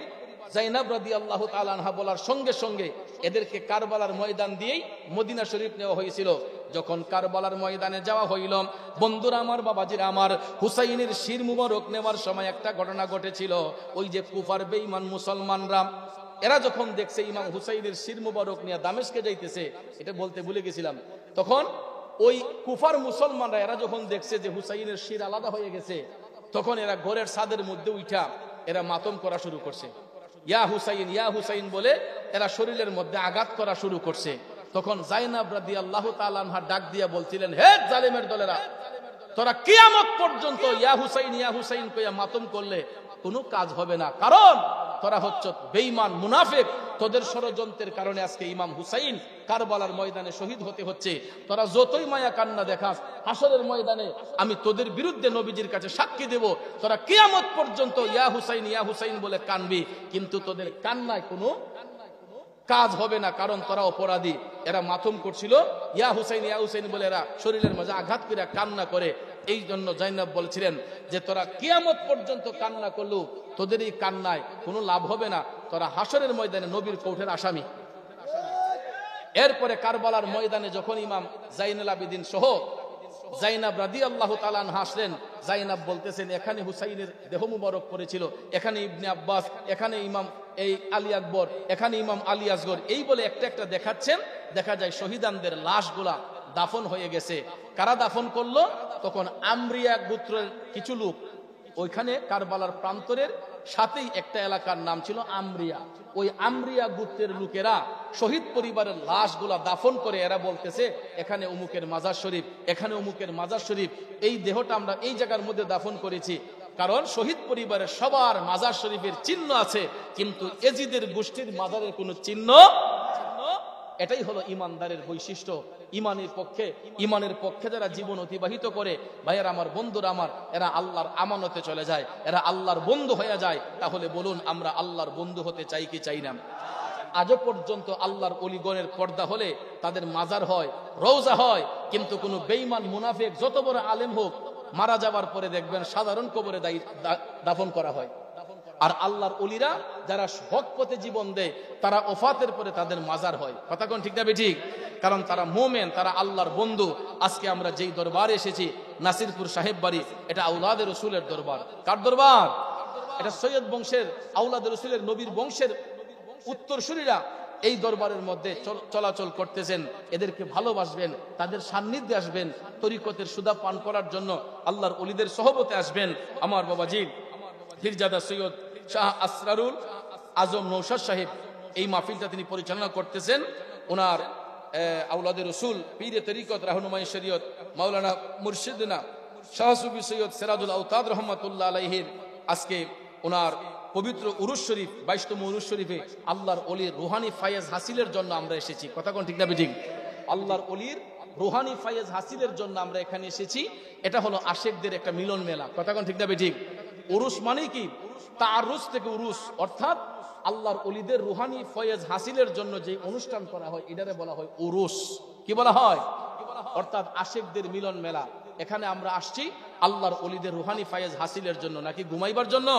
জাইনাব রাদিয়াল্লাহু তাআলা আনহা বলার সঙ্গে সঙ্গে এদেরকে কারবালার ময়দান দিয়েই মদিনা শরীফ নেওয়া হয়েছিল। যখন কারবালার ময়দানে যাওয়া হইল, বন্ধুরা আমার, বাবাজিরা আমার, হুসাইনের শির মুবারক নেওয়ার সময় একটা ঘটনা ঘটেছিল। ওই যে কুফার বেঈমান মুসলমানরা, এরা যখন দেখছে ইমাম হুসাইনের শির মুবারক নিয়ে দামেস্কে যাইতেছে, এটা বলতে ভুলে গেছিলাম, তখন ওই কুফার মুসলমানরা এরা যখন দেখছে যে হুসাইনের শির আলাদা হয়ে গেছে, তখন এরা ঘরের ছাদের মধ্যে উঠা এরা মাতম করা শুরু করছে। ইয়া হুসাইন, ইয়া হুসাইন বলে এরা শরীরের মধ্যে আঘাত করা শুরু করছে। তখন জাইনাব রাদিয়াল্লাহু তাআলা আনহা ডাক দিয়া বলছিলেন, হে জালিমের দলেরা, তোরা কিয়ামত পর্যন্ত ইয়া হুসাইন কইয়া মাতম করলে কোনো কাজ হবে না, কারণ তোরা হচ্ছ বেঈমান মুনাফিক। তোদের ষড়যন্ত্রের কারণে আজকে ইমাম হুসাইন কারবালার ময়দানে শহীদ হতে হচ্ছে। তোরা যতই মায়া কান্না দেখাস, হাসরের ময়দানে আমি তোদের বিরুদ্ধে নবীজির কাছে সাক্ষী দেব। তোরা কিয়ামত পর্যন্ত ইয়া হুসাইন বলে কানবি, কিন্তু তোদের কান্নায় কোনো কাজ হবে না, কারণ তোরা অপরাধী। এরা মাতম করছিল ইয়া হুসাইন বলে, এরা শরীরের মাঝে আঘাত করে কান্না করে। এই জন্য জাইনাব বলছিলেন যে তোরা কিয়ামত পর্যন্ত কান্না করলেও তোদের এই কান্নায় কোনো লাভ হবে না, তোরা হাসরের ময়দানে নবীর কৌঠের আসামি। এরপরে কারবালার ময়দানে যখন ইমাম জাইনুল আবেদিন সহ জাইনাব রাদিয়াল্লাহু তাআলা আনহা আসলেন, জাইনাব বলতেছেন, এখানে হুসাইনের দেহ মুবারক পড়েছিল, এখানে ইবনে আব্বাস, এখানে ইমাম এই আলী আকবর, এখানে ইমাম আলী আসগর, এই বলে একটা একটা দেখাচ্ছেন। দেখা যায় শহীদানদের লাশগুলা দাফন হয়ে গেছে। কারা দাফন করলো? তখন আমরিয়া গোত্রের কিছু লোক, ওইখানে কারবালার প্রান্তরের সাথেই একটা এলাকার নাম ছিল আমরিয়া। ওই আমরিয়া গোত্রের লোকেরা শহীদ পরিবারের লাশগুলা দাফন করে। এরা বলতেছে, এখানে অমুকের মাজার শরীফ, এখানে অমুকের মাজার শরীফ, এই দেহটা আমরা এই জায়গার মধ্যে দাফন করেছি। কারণ শহীদ পরিবারের সবার মাজার শরীফের চিহ্ন আছে, কিন্তু এজিদের গোষ্ঠীর মাজারের কোনো চিহ্ন। এটাই হলো ইমানদারের বৈশিষ্ট্য। ইমানের পক্ষে যারা জীবন অতিবাহিত করে, ভাইয়েরা আমার, বন্ধুরা আমার, এরা আল্লাহর আমানতে চলে যায়, এরা আল্লাহর বন্ধু হয়ে যায়। তাহলে বলুন, আমরা আল্লাহর বন্ধু হতে চাই কি চাই না? আজও পর্যন্ত আল্লাহর অলিগণের পর্দা হলে তাদের মাজার হয়, রওজা হয়, কিন্তু কোনো বেঈমান মুনাফিক যত বড় আলেম হোক, মারা যাবার পরে দেখবেন সাধারণ কবরে দাফন করা হয়। আর আল্লাহর ওলিরা যারা হক পথে জীবন দেয়, তারা ওফাতের পরে তাদের মাজার হয়। কথা কোন ঠিক না বেঠিক? কারণ তারা মোমেন, তারা আল্লাহর বন্ধু। আজকে আমরা যেই দরবারে এসেছি, নাসিরপুর সাহেব বাড়ি, এটা আওলাদে রসুলের দরবার। কার দরবার? এটা সৈয়দ বংশের, আওলাদে রসুলের, নবীর বংশের উত্তরসূরিরা এই দরবারের মধ্যে চলাচল করতেছেন। এদেরকে ভালোবাসবেন, তাদের সান্নিধ্যে আসবেন, তরিকতের সুদা পান করার জন্য আল্লাহর ওলিদের সহবতে আসবেন। আমার বাবাজি পীরজাদা সৈয়দ শাহ আসরারুল আজম নৌশাদ সাহেব এই মাহফিলটা তিনি পরিচালনা করতেছেন। ওনার আওলাদে রসুল, পীরে তরিকত, রাহনুমাই শরীয়ত, মাওলানা মুর্শিদনা শাহ সুফি সৈয়দ সিরাজুল আওতাদ রহমাতুল্লাহ আলাইহির আজকে ওনার পবিত্র উরুস শরীফ, 22তম উরুস শরীফে আল্লাহর ওলির রুহানি ফায়েজ হাসিলের জন্য আমরা এসেছি। কথা কোন ঠিক না বেঠিক? আল্লাহর ওলির রুহানি ফায়েজ হাসিলের জন্য আমরা এখানে এসেছি। এটা হলো আশেকদের একটা মিলন মেলা। কথা কোন ঠিক না বেঠিক? উরুস মানে কি? তাআরুস থেকে উরুস, অর্থাৎ আল্লাহর ওলিদের রুহানি ফয়েজ হাসিলের জন্য যে অনুষ্ঠান করা হয়, এটারে বলা হয় উরুস। কি বলা হয়? অর্থাৎ আশেকদের মিলন মেলা। এখানে আমরা আসছি আল্লাহর ওলিদের রুহানি ফায়েজ হাসিলের জন্য, নাকি ঘুমাইবার জন্য?